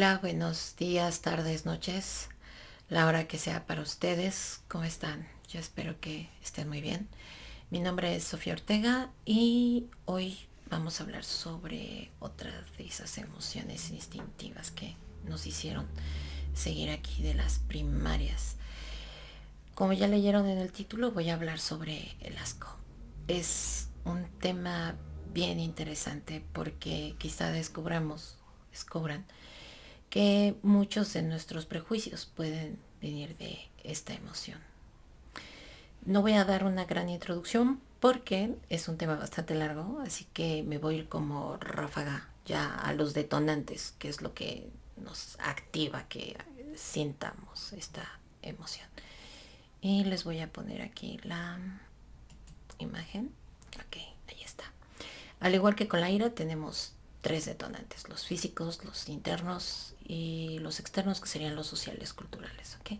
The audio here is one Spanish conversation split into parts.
Hola, buenos días, tardes, noches, la hora que sea para ustedes. ¿Cómo están? Yo espero que estén muy bien. Mi nombre es Sofía Ortega y hoy vamos a hablar sobre otra de esas emociones instintivas que nos hicieron seguir aquí de las primarias. Como ya leyeron en el título, voy a hablar sobre el asco. Es un tema bien interesante porque quizá descubran que muchos de nuestros prejuicios pueden venir de esta emoción. No voy a dar una gran introducción porque es un tema bastante largo, así que me voy a ir como ráfaga ya a los detonantes, que es lo que nos activa que sintamos esta emoción. Y les voy a poner aquí la imagen. Ok, ahí está. Al igual que con la ira, tenemos tres detonantes: los físicos, los internos y los externos, que serían los sociales culturales. ¿Ok?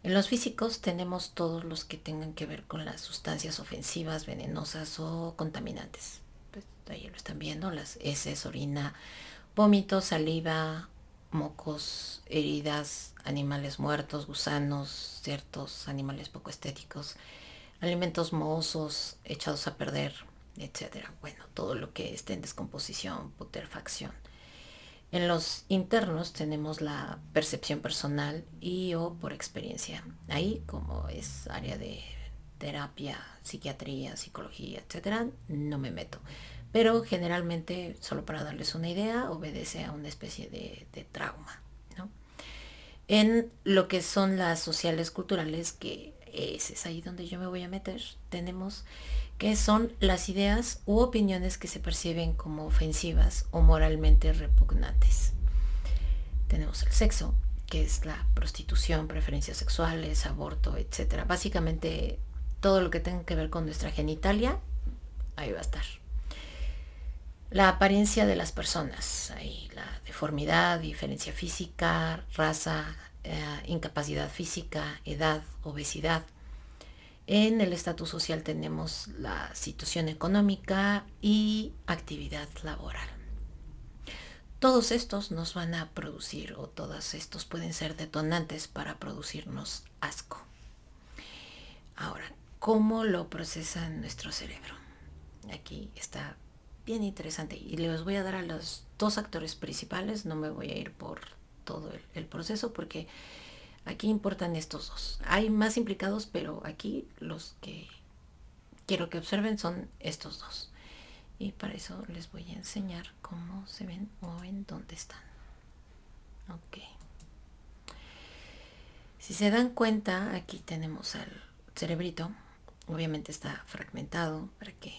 En los físicos tenemos todos los que tengan que ver con las sustancias ofensivas, venenosas o contaminantes. Pues ahí lo están viendo: las heces, orina, vómito, saliva, mocos, heridas, animales muertos, gusanos, ciertos animales poco estéticos, alimentos mohosos, echados a perder, etcétera. Bueno, todo lo que esté en descomposición, putrefacción. En los internos tenemos la percepción personal y o por experiencia. Ahí, como es área de terapia, psiquiatría, psicología, etcétera, no me meto. Pero generalmente, solo para darles una idea, obedece a una especie de trauma, ¿no? En lo que son las sociales culturales, que es ahí donde yo me voy a meter, tenemos que son las ideas u opiniones que se perciben como ofensivas o moralmente repugnantes. Tenemos el sexo, que es la prostitución, preferencias sexuales, aborto, etcétera. Básicamente todo lo que tenga que ver con nuestra genitalia, ahí va a estar. La apariencia de las personas, ahí la deformidad, diferencia física, raza, incapacidad física, edad, obesidad. En el estatus social tenemos la situación económica y actividad laboral. Todos estos nos van a producir, o todos estos pueden ser detonantes para producirnos asco. Ahora, ¿cómo lo procesa nuestro cerebro? Aquí está bien interesante y les voy a dar a los dos actores principales. No me voy a ir por todo el proceso porque aquí importan estos dos. Hay más implicados, pero aquí los que quiero que observen son estos dos. Y para eso les voy a enseñar cómo se ven o en dónde están. Ok. Si se dan cuenta, aquí tenemos al cerebrito. Obviamente está fragmentado para que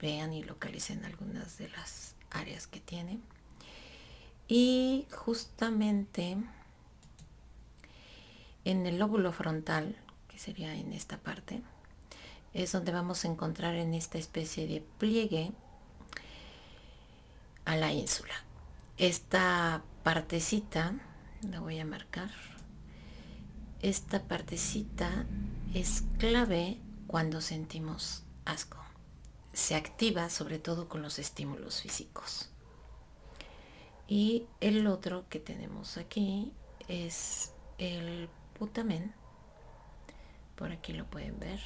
vean y localicen algunas de las áreas que tiene. Y justamente en el lóbulo frontal, que sería en esta parte, es donde vamos a encontrar en esta especie de pliegue a la ínsula. Esta partecita, la voy a marcar. Esta partecita es clave cuando sentimos asco. Se activa sobre todo con los estímulos físicos. Y el otro que tenemos aquí es el putamen. Por aquí lo pueden ver.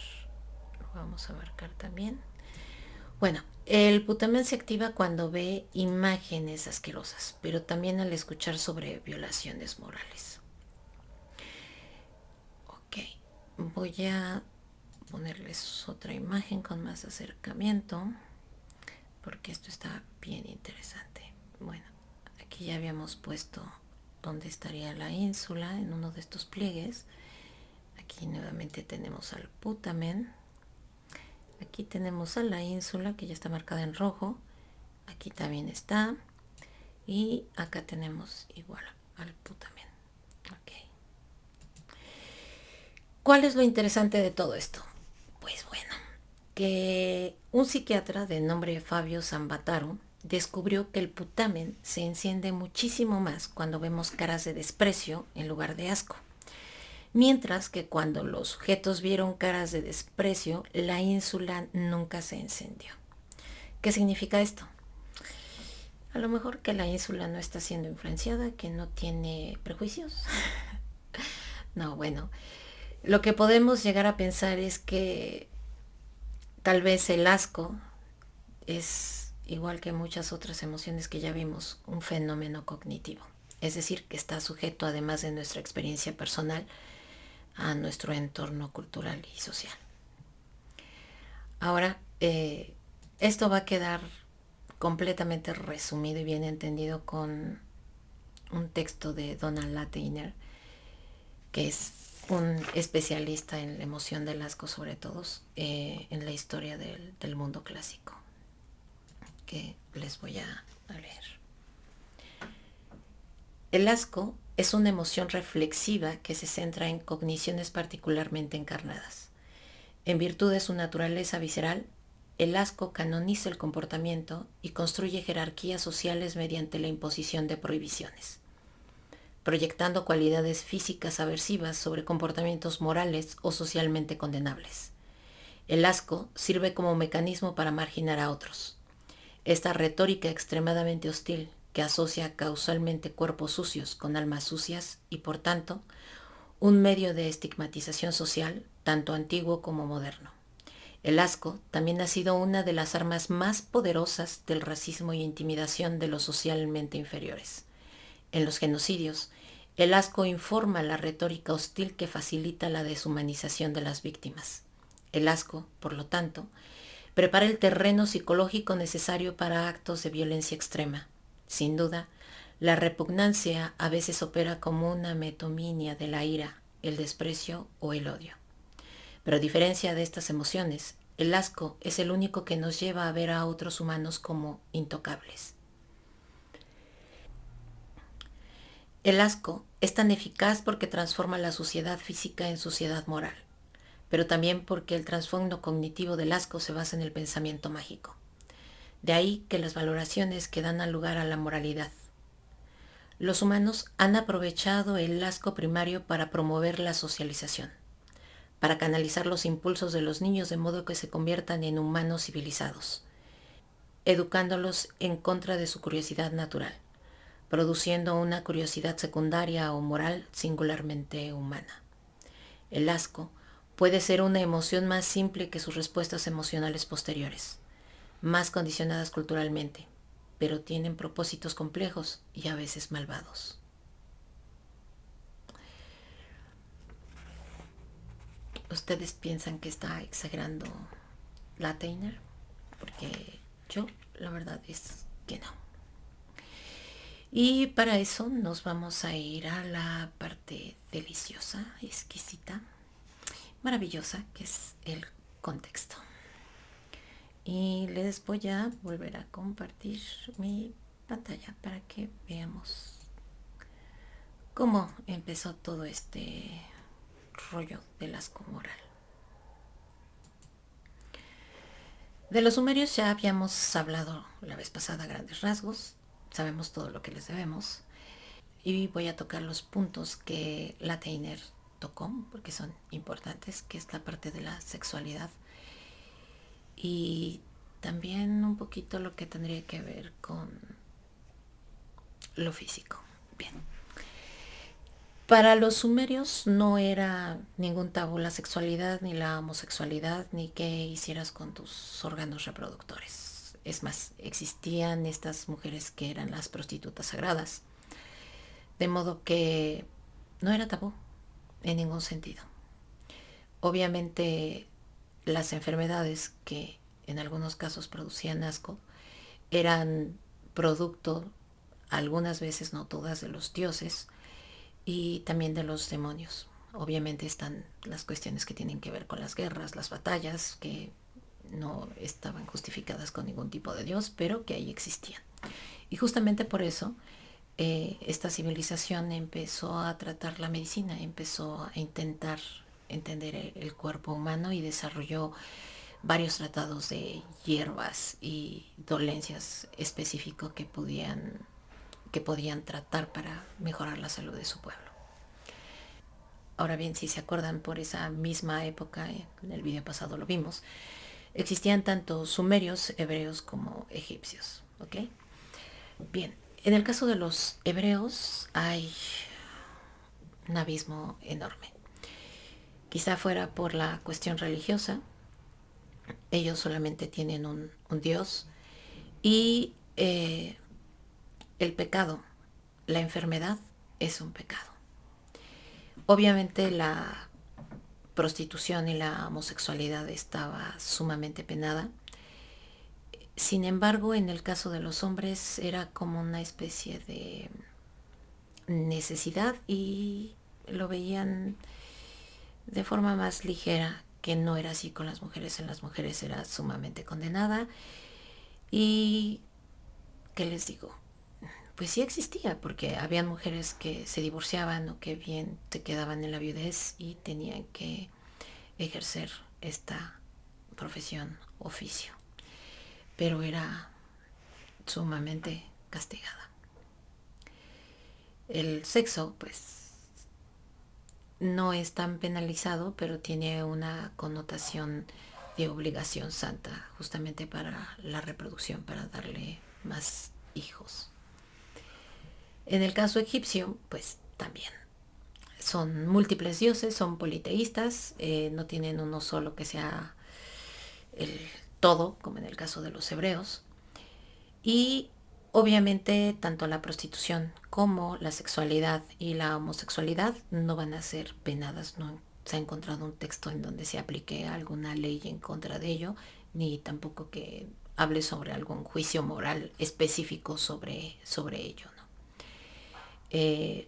Lo vamos a marcar también. Bueno, el putamen se activa cuando ve imágenes asquerosas, pero también al escuchar sobre violaciones morales. Ok, voy a ponerles otra imagen con más acercamiento porque esto está bien interesante. Bueno, aquí ya habíamos puesto dónde estaría la ínsula en uno de estos pliegues. Aquí nuevamente tenemos al putamen. Aquí tenemos a la ínsula que ya está marcada en rojo. Aquí también está. Y acá tenemos igual al putamen. Ok. ¿Cuál es lo interesante de todo esto? Pues bueno, que un psiquiatra de nombre Fabio Zambataro descubrió que el putamen se enciende muchísimo más cuando vemos caras de desprecio en lugar de asco. Mientras que cuando los sujetos vieron caras de desprecio, la ínsula nunca se encendió. ¿Qué significa esto? A lo mejor que la ínsula no está siendo influenciada, que no tiene prejuicios. No, bueno, lo que podemos llegar a pensar es que tal vez el asco es, igual que muchas otras emociones que ya vimos, un fenómeno cognitivo. Es decir, que está sujeto, además de nuestra experiencia personal, a nuestro entorno cultural y social. Ahora, esto va a quedar completamente resumido y bien entendido con un texto de Donald Latiner, que es un especialista en la emoción del asco, sobre todo en la historia del mundo clásico, que les voy a leer. El asco es una emoción reflexiva que se centra en cogniciones particularmente encarnadas. En virtud de su naturaleza visceral, el asco canoniza el comportamiento y construye jerarquías sociales mediante la imposición de prohibiciones, proyectando cualidades físicas aversivas sobre comportamientos morales o socialmente condenables. El asco sirve como mecanismo para marginar a otros. Esta retórica extremadamente hostil, que asocia causalmente cuerpos sucios con almas sucias y, por tanto, un medio de estigmatización social, tanto antiguo como moderno. El asco también ha sido una de las armas más poderosas del racismo y intimidación de los socialmente inferiores. En los genocidios, el asco informa la retórica hostil que facilita la deshumanización de las víctimas. El asco, por lo tanto, prepara el terreno psicológico necesario para actos de violencia extrema. Sin duda, la repugnancia a veces opera como una metominia de la ira, el desprecio o el odio. Pero a diferencia de estas emociones, el asco es el único que nos lleva a ver a otros humanos como intocables. El asco es tan eficaz porque transforma la suciedad física en suciedad moral, pero también porque el trasfondo cognitivo del asco se basa en el pensamiento mágico. De ahí que las valoraciones que dan lugar a la moralidad. Los humanos han aprovechado el asco primario para promover la socialización, para canalizar los impulsos de los niños de modo que se conviertan en humanos civilizados, educándolos en contra de su curiosidad natural, produciendo una curiosidad secundaria o moral singularmente humana. El asco puede ser una emoción más simple que sus respuestas emocionales posteriores, más condicionadas culturalmente, pero tienen propósitos complejos y a veces malvados. ¿Ustedes piensan que está exagerando Latiner? Porque yo, la verdad es que no. Y para eso nos vamos a ir a la parte deliciosa, exquisita, maravillosa, que es el contexto. Y les voy a volver a compartir mi pantalla para que veamos cómo empezó todo este rollo del asco moral. De los sumerios ya habíamos hablado la vez pasada a grandes rasgos, sabemos todo lo que les debemos y voy a tocar los puntos que Latiner tocó porque son importantes, que es la parte de la sexualidad y también un poquito lo que tendría que ver con lo físico. Bien. Para los sumerios no era ningún tabú la sexualidad, ni la homosexualidad, ni qué hicieras con tus órganos reproductores. Es más, existían estas mujeres que eran las prostitutas sagradas. De modo que no era tabú en ningún sentido. Obviamente las enfermedades que en algunos casos producían asco eran producto, algunas veces no todas, de los dioses y también de los demonios. Obviamente están las cuestiones que tienen que ver con las guerras, las batallas, que no estaban justificadas con ningún tipo de dios, pero que ahí existían. Y justamente por eso esta civilización empezó a tratar la medicina, empezó a intentar entender el cuerpo humano y desarrolló varios tratados de hierbas y dolencias específicos que podían tratar para mejorar la salud de su pueblo. Ahora bien, si se acuerdan, por esa misma época, en el video pasado lo vimos, existían tanto sumerios, hebreos como egipcios, ¿ok? Bien, en el caso de los hebreos hay un abismo enorme. Quizá fuera por la cuestión religiosa, ellos solamente tienen un Dios y el pecado, la enfermedad es un pecado. Obviamente la prostitución y la homosexualidad estaba sumamente penada. Sin embargo, en el caso de los hombres era como una especie de necesidad y lo veían de forma más ligera, que no era así con las mujeres. En las mujeres era sumamente condenada. Y, ¿qué les digo? Pues sí existía, porque habían mujeres que se divorciaban o que bien se quedaban en la viudez y tenían que ejercer esta profesión, oficio. Pero era sumamente castigada. El sexo, pues, no es tan penalizado, pero tiene una connotación de obligación santa, justamente para la reproducción, para darle más hijos. En el caso egipcio, pues también. Son múltiples dioses, son politeístas, no tienen uno solo que sea el todo, como en el caso de los hebreos. Y obviamente tanto la prostitución como la sexualidad y la homosexualidad no van a ser penadas. No se ha encontrado un texto en donde se aplique alguna ley en contra de ello, ni tampoco que hable sobre algún juicio moral específico sobre ello, ¿no? Eh,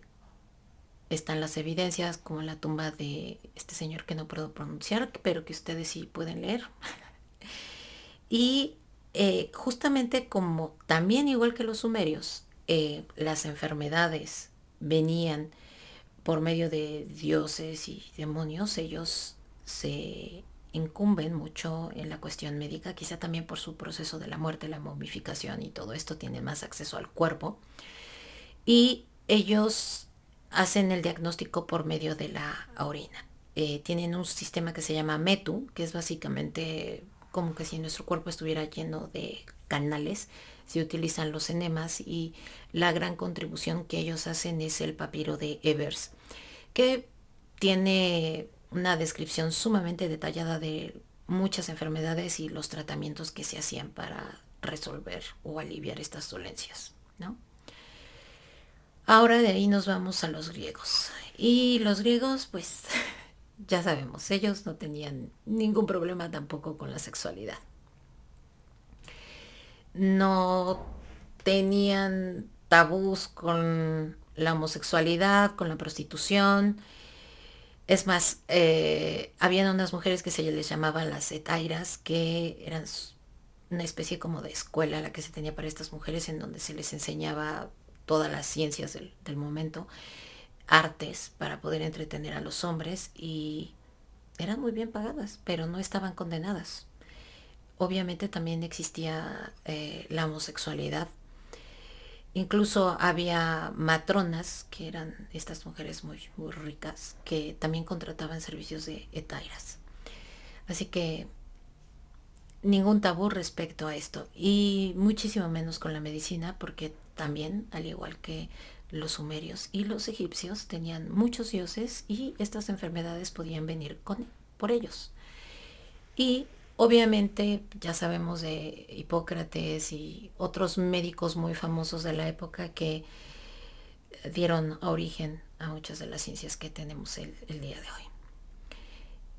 Están las evidencias como la tumba de este señor que no puedo pronunciar, pero que ustedes sí pueden leer. Y justamente como también igual que los sumerios, las enfermedades venían por medio de dioses y demonios, ellos se incumben mucho en la cuestión médica, quizá también por su proceso de la muerte, la momificación y todo esto, tienen más acceso al cuerpo. Y ellos hacen el diagnóstico por medio de la orina. Tienen un sistema que se llama METU, que es básicamente como que si nuestro cuerpo estuviera lleno de canales. Se utilizan los enemas y la gran contribución que ellos hacen es el papiro de Evers, que tiene una descripción sumamente detallada de muchas enfermedades y los tratamientos que se hacían para resolver o aliviar estas dolencias, ¿no? Ahora de ahí nos vamos a los griegos. Y los griegos, pues ya sabemos, ellos no tenían ningún problema tampoco con la sexualidad. No tenían tabús con la homosexualidad, con la prostitución. Es más, habían unas mujeres que se les llamaban las etairas, que eran una especie como de escuela la que se tenía para estas mujeres, en donde se les enseñaba todas las ciencias del momento, artes para poder entretener a los hombres, y eran muy bien pagadas, pero no estaban condenadas. Obviamente también existía la homosexualidad. Incluso había matronas, que eran estas mujeres muy, muy ricas, que también contrataban servicios de etairas. Así que ningún tabú respecto a esto, y muchísimo menos con la medicina, porque también, al igual que los sumerios y los egipcios, tenían muchos dioses y estas enfermedades podían venir por ellos. Y obviamente ya sabemos de Hipócrates y otros médicos muy famosos de la época que dieron origen a muchas de las ciencias que tenemos el día de hoy.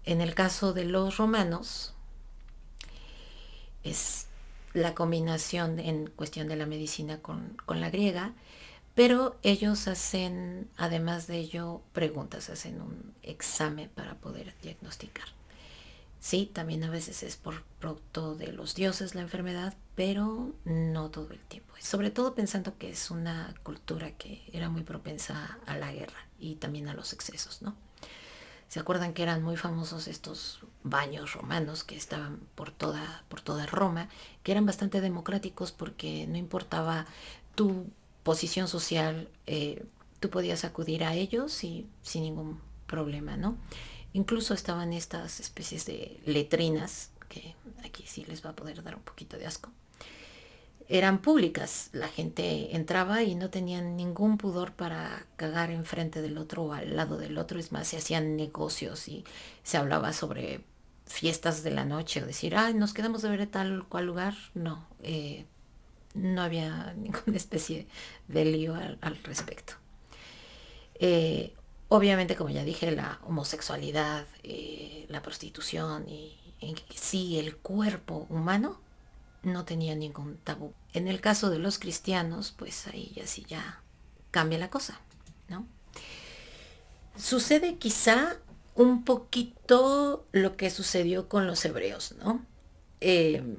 En el caso de los romanos, es la combinación en cuestión de la medicina con la griega, pero ellos hacen, además de ello, preguntas, hacen un examen para poder diagnosticar. Sí, también a veces es por producto de los dioses la enfermedad, pero no todo el tiempo. Sobre todo pensando que es una cultura que era muy propensa a la guerra y también a los excesos, ¿no? ¿Se acuerdan que eran muy famosos estos baños romanos que estaban por toda Roma, que eran bastante democráticos porque no importaba tu posición social, tú podías acudir a ellos y sin ningún problema, ¿no? Incluso estaban estas especies de letrinas, que aquí sí les va a poder dar un poquito de asco, eran públicas. La gente entraba y no tenían ningún pudor para cagar enfrente del otro o al lado del otro. Es más, se hacían negocios y se hablaba sobre fiestas de la noche o decir, ay, nos quedamos de ver en tal cual lugar. No, no había ninguna especie de lío al respecto. Eh, Obviamente, como ya dije, la homosexualidad, la prostitución y en sí el cuerpo humano no tenía ningún tabú. En el caso de los cristianos, pues ahí ya sí ya cambia la cosa, ¿no? Sucede quizá un poquito lo que sucedió con los hebreos, ¿no? Eh,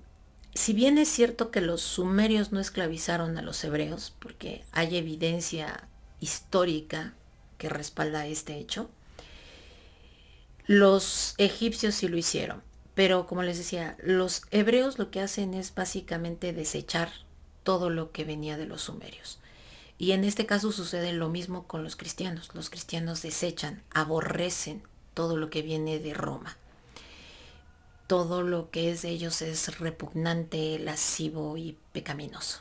si bien es cierto que los sumerios no esclavizaron a los hebreos, porque hay evidencia histórica que respalda este hecho, los egipcios sí lo hicieron. Pero como les decía, los hebreos lo que hacen es básicamente desechar todo lo que venía de los sumerios. Y en este caso sucede lo mismo con los cristianos. Los cristianos desechan, aborrecen todo lo que viene de Roma. Todo lo que es de ellos es repugnante, lascivo y pecaminoso.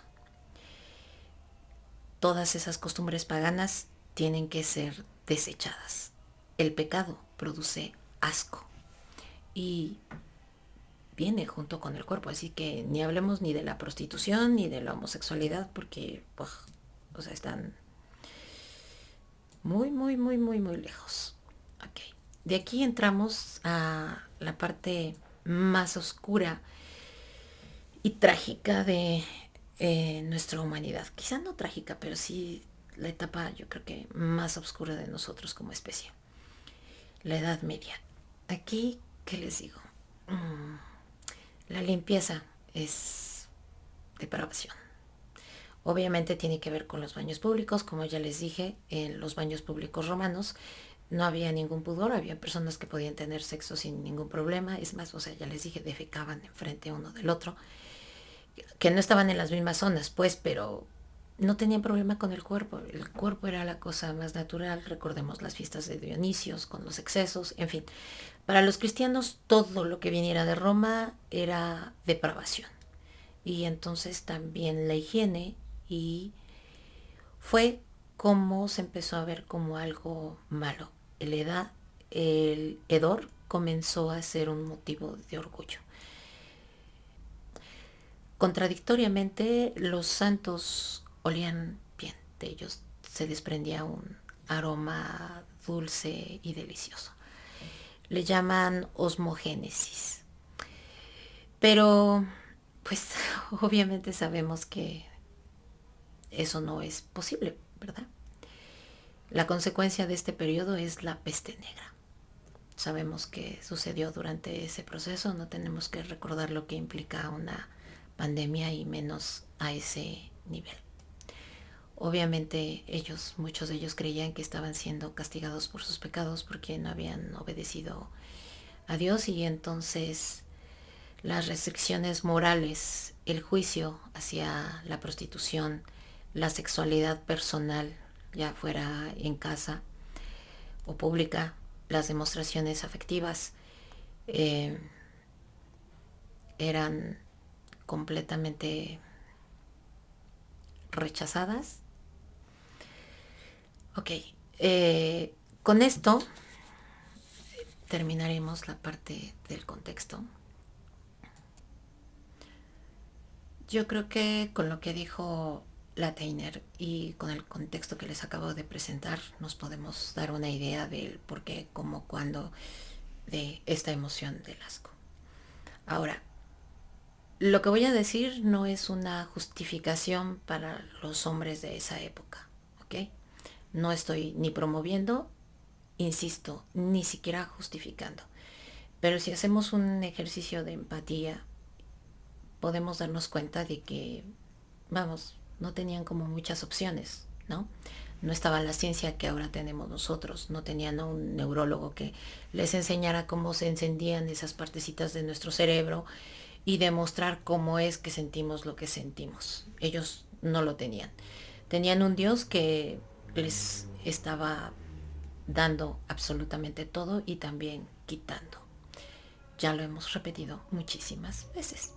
Todas esas costumbres paganas tienen que ser desechadas. El pecado produce asco y viene junto con el cuerpo, así que ni hablemos ni de la prostitución ni de la homosexualidad porque, o sea, están muy, muy, muy, muy, muy lejos. Ok. De aquí entramos a la parte más oscura y trágica de nuestra humanidad. Quizá no trágica, pero sí la etapa, yo creo que más oscura de nosotros como especie. La Edad Media. Aquí, ¿qué les digo? La limpieza es depravación. Obviamente tiene que ver con los baños públicos, como ya les dije, en los baños públicos romanos no había ningún pudor, había personas que podían tener sexo sin ningún problema, es más, o sea, ya les dije, defecaban enfrente uno del otro, que no estaban en las mismas zonas, pues, pero no tenían problema con el cuerpo era la cosa más natural, recordemos las fiestas de Dionisios con los excesos, en fin, para los cristianos todo lo que viniera de Roma era depravación y entonces también la higiene y fue como se empezó a ver como algo malo. El hedor comenzó a ser un motivo de orgullo. Contradictoriamente, los santos olían bien, de ellos se desprendía un aroma dulce y delicioso. Le llaman osmogénesis. Pero, pues, obviamente sabemos que eso no es posible, ¿verdad? La consecuencia de este periodo es la peste negra. Sabemos que sucedió durante ese proceso, no tenemos que recordar lo que implica una pandemia y menos a ese nivel. Obviamente muchos de ellos creían que estaban siendo castigados por sus pecados porque no habían obedecido a Dios y entonces las restricciones morales, el juicio hacia la prostitución, la sexualidad personal, ya fuera en casa o pública, las demostraciones afectivas eh, eran completamente rechazadas. Ok, con esto terminaremos la parte del contexto. Yo creo que con lo que dijo Lateiner y con el contexto que les acabo de presentar nos podemos dar una idea del por qué, cómo, cuándo de esta emoción del asco. Ahora, lo que voy a decir no es una justificación para los hombres de esa época, ¿ok? No estoy ni promoviendo, insisto, ni siquiera justificando. Pero si hacemos un ejercicio de empatía, podemos darnos cuenta de que, vamos, no tenían como muchas opciones, ¿no? No estaba la ciencia que ahora tenemos nosotros, no tenían a un neurólogo que les enseñara cómo se encendían esas partecitas de nuestro cerebro y demostrar cómo es que sentimos lo que sentimos. Ellos no lo tenían. Tenían un Dios que les estaba dando absolutamente todo y también quitando. Ya lo hemos repetido muchísimas veces.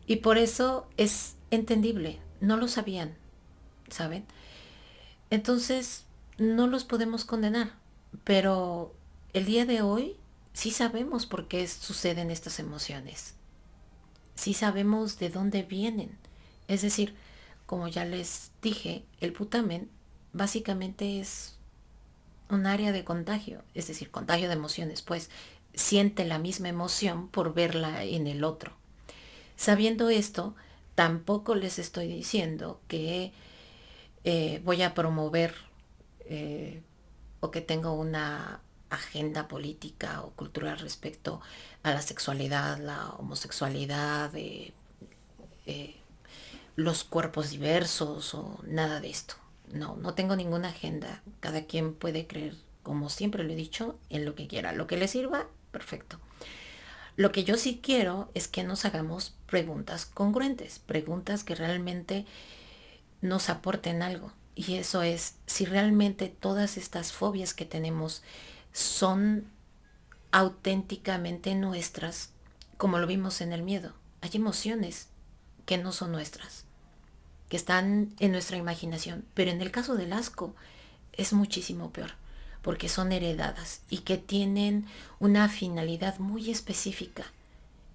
Y por eso es entendible, no lo sabían, ¿saben? Entonces, no los podemos condenar, pero el día de hoy sí sabemos por qué suceden estas emociones, sí sabemos de dónde vienen. Es decir, como ya les dije, el putamen básicamente es un área de contagio, es decir, contagio de emociones, pues siente la misma emoción por verla en el otro. Sabiendo esto, tampoco les estoy diciendo que voy a promover eh, o que tengo una agenda política o cultural respecto a la sexualidad, la homosexualidad, eh, los cuerpos diversos o nada de esto. No, no tengo ninguna agenda. Cada quien puede creer, como siempre lo he dicho, en lo que quiera. Lo que le sirva, perfecto. Lo que yo sí quiero es que nos hagamos preguntas congruentes, preguntas que realmente nos aporten algo. Y eso es si realmente todas estas fobias que tenemos son auténticamente nuestras, como lo vimos en el miedo. Hay emociones que no son nuestras, que están en nuestra imaginación, pero en el caso del asco es muchísimo peor, porque son heredadas y que tienen una finalidad muy específica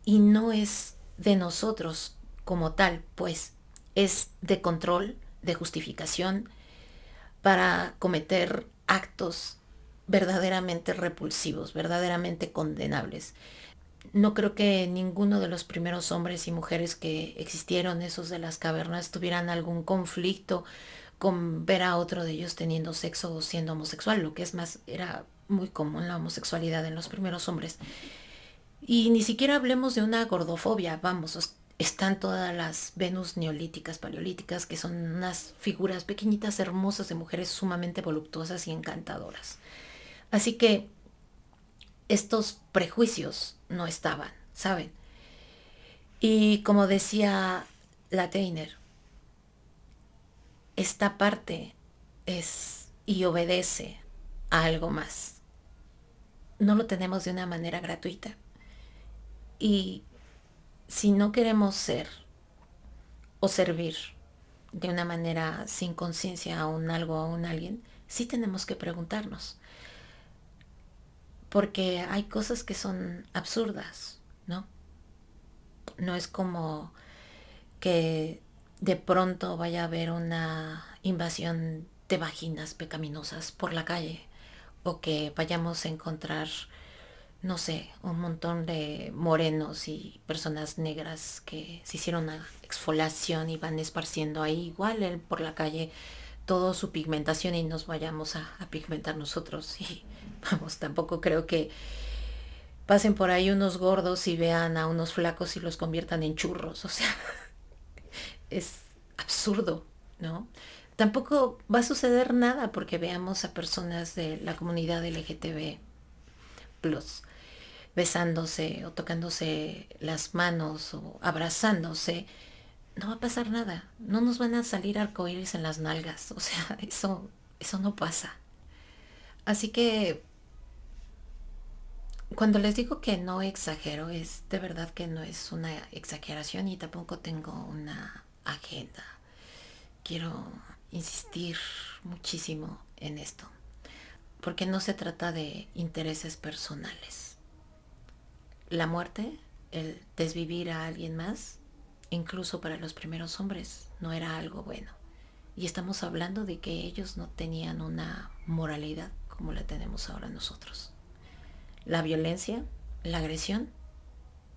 y no es de nosotros como tal, pues es de control, de justificación para cometer actos verdaderamente repulsivos, verdaderamente condenables. No creo que ninguno de los primeros hombres y mujeres que existieron, esos de las cavernas, tuvieran algún conflicto con ver a otro de ellos teniendo sexo o siendo homosexual. Lo que es más, era muy común la homosexualidad en los primeros hombres. Y ni siquiera hablemos de una gordofobia, vamos, están todas las Venus neolíticas, paleolíticas, que son unas figuras pequeñitas, hermosas de mujeres sumamente voluptuosas y encantadoras. Así que estos prejuicios no estaban, ¿saben? Y como decía la Teiner, esta parte es y obedece a algo más. No lo tenemos de una manera gratuita. Y si no queremos ser o servir de una manera sin conciencia a un algo o a un alguien, sí tenemos que preguntarnos. Porque hay cosas que son absurdas, ¿no? No es como que de pronto vaya a haber una invasión de vaginas pecaminosas por la calle o que vayamos a encontrar, no sé, un montón de morenos y personas negras que se hicieron una exfoliación y van esparciendo ahí igual por la calle toda su pigmentación y nos vayamos a pigmentar nosotros. Y vamos, tampoco creo que pasen por ahí unos gordos y vean a unos flacos y los conviertan en churros. O sea, es absurdo, ¿no? Tampoco va a suceder nada porque veamos a personas de la comunidad LGTB plus besándose o tocándose las manos o abrazándose. No va a pasar nada. No nos van a salir arcoíris en las nalgas. O sea, eso no pasa. Así que cuando les digo que no exagero, es de verdad que no es una exageración y tampoco tengo una agenda. Quiero insistir muchísimo en esto, porque no se trata de intereses personales. La muerte, el desvivir a alguien más, incluso para los primeros hombres, no era algo bueno. Y estamos hablando de que ellos no tenían una moralidad como la tenemos ahora nosotros. La violencia, la agresión,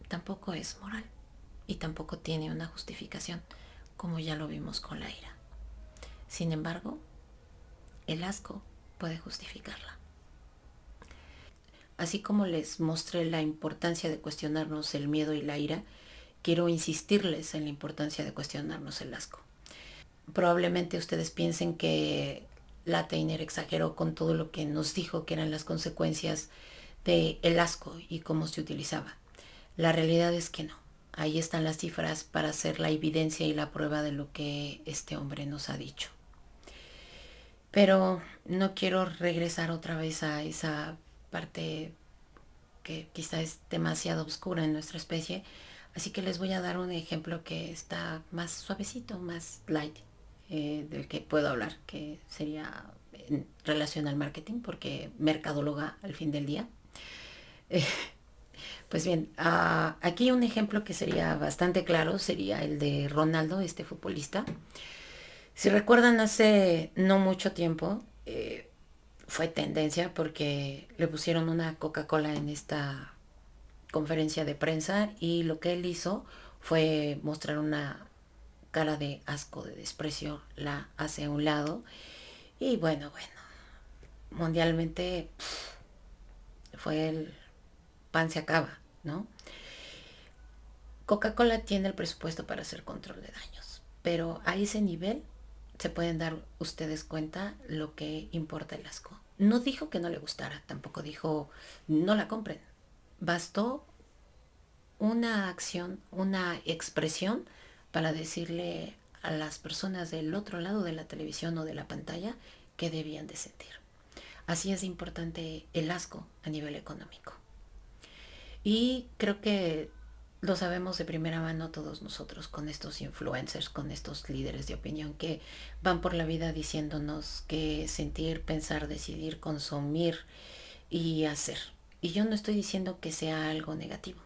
tampoco es moral y tampoco tiene una justificación, como ya lo vimos con la ira. Sin embargo, el asco puede justificarla. Así como les mostré la importancia de cuestionarnos el miedo y la ira, quiero insistirles en la importancia de cuestionarnos el asco. Probablemente ustedes piensen que la Teiner exageró con todo lo que nos dijo que eran las consecuencias del asco y cómo se utilizaba. La realidad es que no. Ahí están las cifras para hacer la evidencia y la prueba de lo que este hombre nos ha dicho. Pero no quiero regresar otra vez a esa parte que quizá es demasiado oscura en nuestra especie Así que les voy a dar un ejemplo que está más suavecito, más light, del que puedo hablar, que sería en relación al marketing, porque mercadóloga al fin del día. Eh, pues bien, aquí un ejemplo que sería bastante claro sería el de Ronaldo, este futbolista. Si recuerdan, hace no mucho tiempo fue tendencia porque le pusieron una Coca-Cola en esta conferencia de prensa y lo que él hizo fue mostrar una cara de asco, de desprecio, la hace a un lado y bueno, mundialmente fue el pan se acaba, ¿no? Coca-Cola tiene el presupuesto para hacer control de daños, pero a ese nivel se pueden dar ustedes cuenta lo que importa el asco. No dijo que no le gustara, tampoco dijo no la compren. Bastó una acción, una expresión para decirle a las personas del otro lado de la televisión o de la pantalla que debían de sentir. Así es importante el asco a nivel económico. Y creo que lo sabemos de primera mano todos nosotros con estos influencers, con estos líderes de opinión que van por la vida diciéndonos qué sentir, pensar, decidir, consumir y hacer. Y yo no estoy diciendo que sea algo negativo.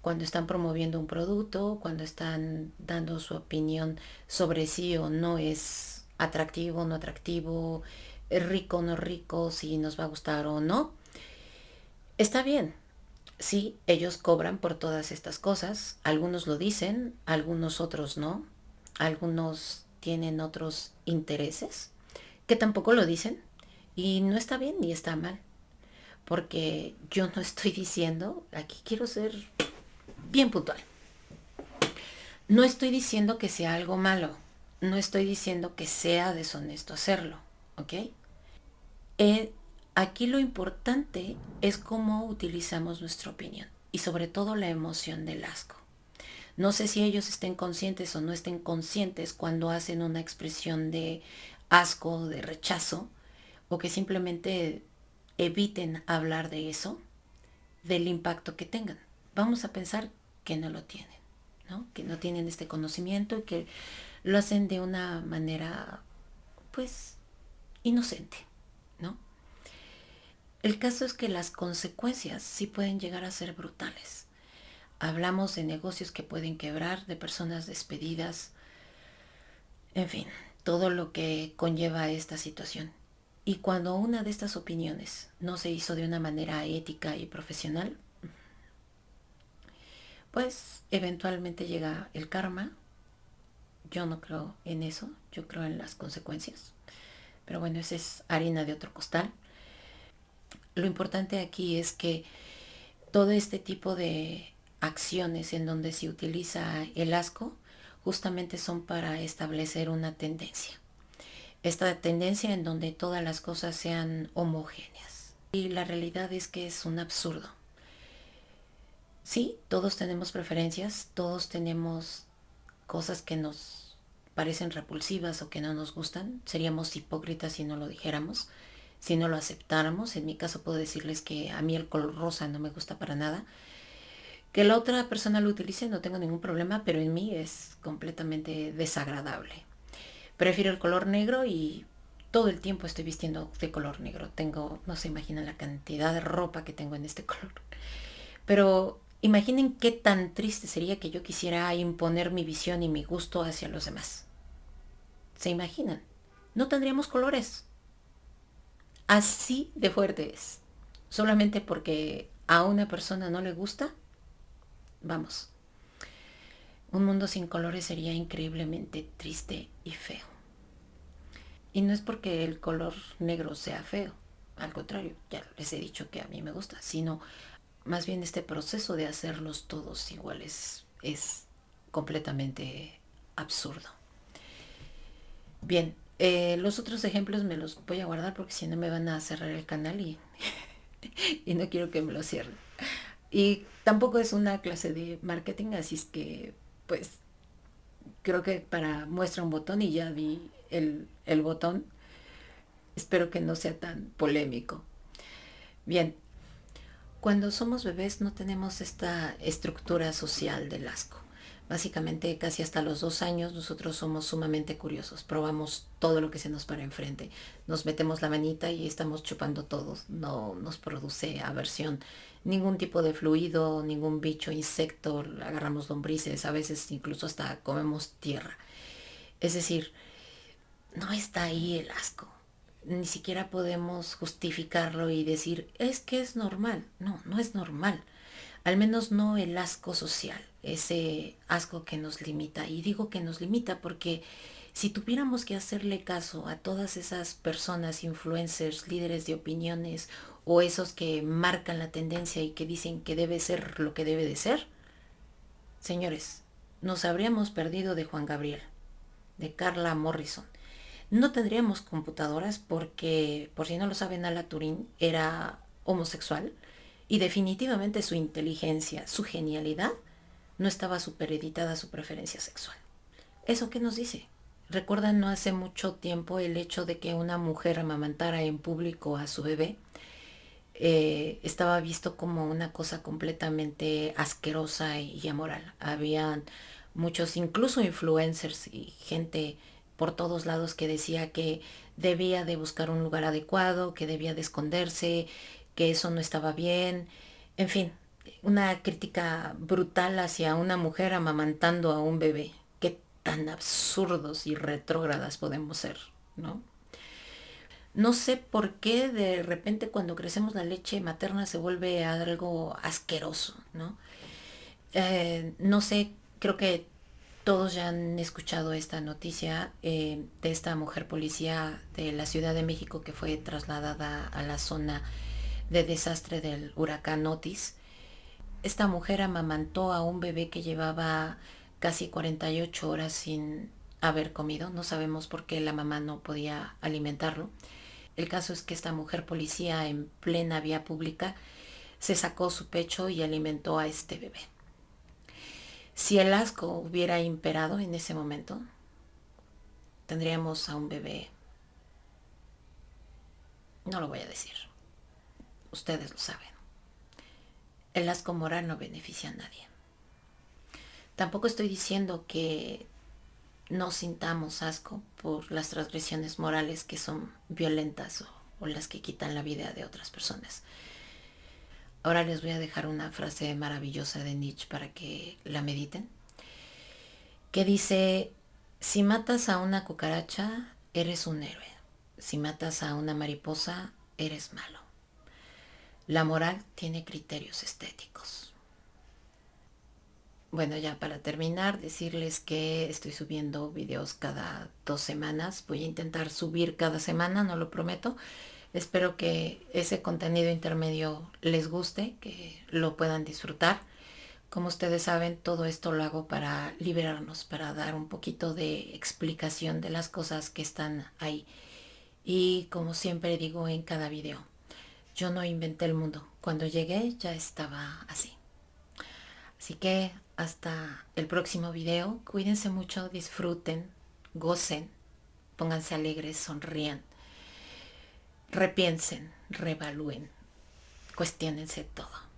Cuando están promoviendo un producto, cuando están dando su opinión sobre si o no es atractivo o no atractivo, es rico o no rico, si nos va a gustar o no, está bien. Sí, ellos cobran por todas estas cosas. Algunos lo dicen, algunos otros no. Algunos tienen otros intereses que tampoco lo dicen. Y no está bien ni está mal. Porque yo no estoy diciendo, aquí quiero ser bien puntual. No estoy diciendo que sea algo malo. No estoy diciendo que sea deshonesto hacerlo. ¿Ok? Eh, Aquí lo importante es cómo utilizamos nuestra opinión y sobre todo la emoción del asco. No sé si ellos estén conscientes o no estén conscientes cuando hacen una expresión de asco, de rechazo, o que simplemente eviten hablar de eso, del impacto que tengan. Vamos a pensar que no lo tienen, ¿no? Que no tienen este conocimiento y que lo hacen de una manera, pues, inocente, ¿no? El caso es que las consecuencias sí pueden llegar a ser brutales. Hablamos de negocios que pueden quebrar, de personas despedidas, en fin, todo lo que conlleva esta situación. Y cuando una de estas opiniones no se hizo de una manera ética y profesional, pues eventualmente llega el karma. Yo no creo en eso, yo creo en las consecuencias. Pero bueno, esa es harina de otro costal. Lo importante aquí es que todo este tipo de acciones en donde se utiliza el asco justamente son para establecer una tendencia. Esta tendencia en donde todas las cosas sean homogéneas. Y la realidad es que es un absurdo. Sí, todos tenemos preferencias, todos tenemos cosas que nos parecen repulsivas o que no nos gustan. Seríamos hipócritas si no lo dijéramos, si no lo aceptáramos. En mi caso puedo decirles que a mí el color rosa no me gusta para nada. Que la otra persona lo utilice no tengo ningún problema, pero en mí es completamente desagradable. Prefiero el color negro y todo el tiempo estoy vistiendo de color negro. Tengo, no se imaginan la cantidad de ropa que tengo en este color. Pero imaginen qué tan triste sería que yo quisiera imponer mi visión y mi gusto hacia los demás. ¿Se imaginan? No tendríamos colores. Así de fuerte es. Solamente porque a una persona no le gusta, vamos. Un mundo sin colores sería increíblemente triste y feo. Y no es porque el color negro sea feo, al contrario, ya les he dicho que a mí me gusta, sino más bien este proceso de hacerlos todos iguales es completamente absurdo. Bien, los otros ejemplos me los voy a guardar porque si no me van a cerrar el canal y no quiero que me lo cierren. Y tampoco es una clase de marketing, así es que pues creo que para muestra un botón y ya vi el botón. Espero que no sea tan polémico. Bien, Cuando somos bebés no tenemos esta estructura social del asco. Básicamente casi hasta los 2 años nosotros somos sumamente curiosos. Probamos todo lo que se nos para enfrente. Nos metemos la manita y estamos chupando todos. No nos produce aversión. Ningún tipo de fluido, ningún bicho, insecto. Agarramos lombrices, a veces incluso hasta comemos tierra. Es decir, no está ahí el asco. Ni siquiera podemos justificarlo y decir, es que es normal. No, no es normal. Al menos no el asco social, ese asco que nos limita. Y digo que nos limita porque si tuviéramos que hacerle caso a todas esas personas, influencers, líderes de opiniones o esos que marcan la tendencia y que dicen que debe ser lo que debe de ser, señores, nos habríamos perdido de Juan Gabriel, de Carla Morrison. No tendríamos computadoras porque, por si no lo saben, Alan Turing era homosexual y definitivamente su inteligencia, su genialidad, no estaba supereditada a su preferencia sexual. ¿Eso qué nos dice? ¿Recuerdan no hace mucho tiempo el hecho de que una mujer amamantara en público a su bebé? Estaba visto como una cosa completamente asquerosa y amoral. Habían muchos, incluso influencers y gente por todos lados que decía que debía de buscar un lugar adecuado, que debía de esconderse, que eso no estaba bien. En fin, una crítica brutal hacia una mujer amamantando a un bebé. Qué tan absurdos y retrógradas podemos ser, ¿no? No sé por qué de repente cuando crecemos la leche materna se vuelve algo asqueroso, ¿no? No sé, creo que todos ya han escuchado esta noticia de esta mujer policía de la Ciudad de México que fue trasladada a la zona de desastre del huracán Otis. Esta mujer amamantó a un bebé que llevaba casi 48 horas sin haber comido. No sabemos por qué la mamá no podía alimentarlo. El caso es que esta mujer policía en plena vía pública se sacó su pecho y alimentó a este bebé. Si el asco hubiera imperado en ese momento, tendríamos a un bebé, no lo voy a decir, ustedes lo saben. El asco moral no beneficia a nadie. Tampoco estoy diciendo que no sintamos asco por las transgresiones morales que son violentas o las que quitan la vida de otras personas. Ahora les voy a dejar una frase maravillosa de Nietzsche para que la mediten, que dice, si matas a una cucaracha, eres un héroe. Si matas a una mariposa, eres malo. La moral tiene criterios estéticos. Bueno, ya para terminar, decirles que estoy subiendo videos cada 2 semanas. Voy a intentar subir cada semana, no lo prometo. Espero que ese contenido intermedio les guste, que lo puedan disfrutar. Como ustedes saben, todo esto lo hago para liberarnos, para dar un poquito de explicación de las cosas que están ahí. Y como siempre digo en cada video, yo no inventé el mundo. Cuando llegué ya estaba así. Así que hasta el próximo video. Cuídense mucho, disfruten, gocen, pónganse alegres, sonrían, repiensen, reevalúen, cuestiónense todo.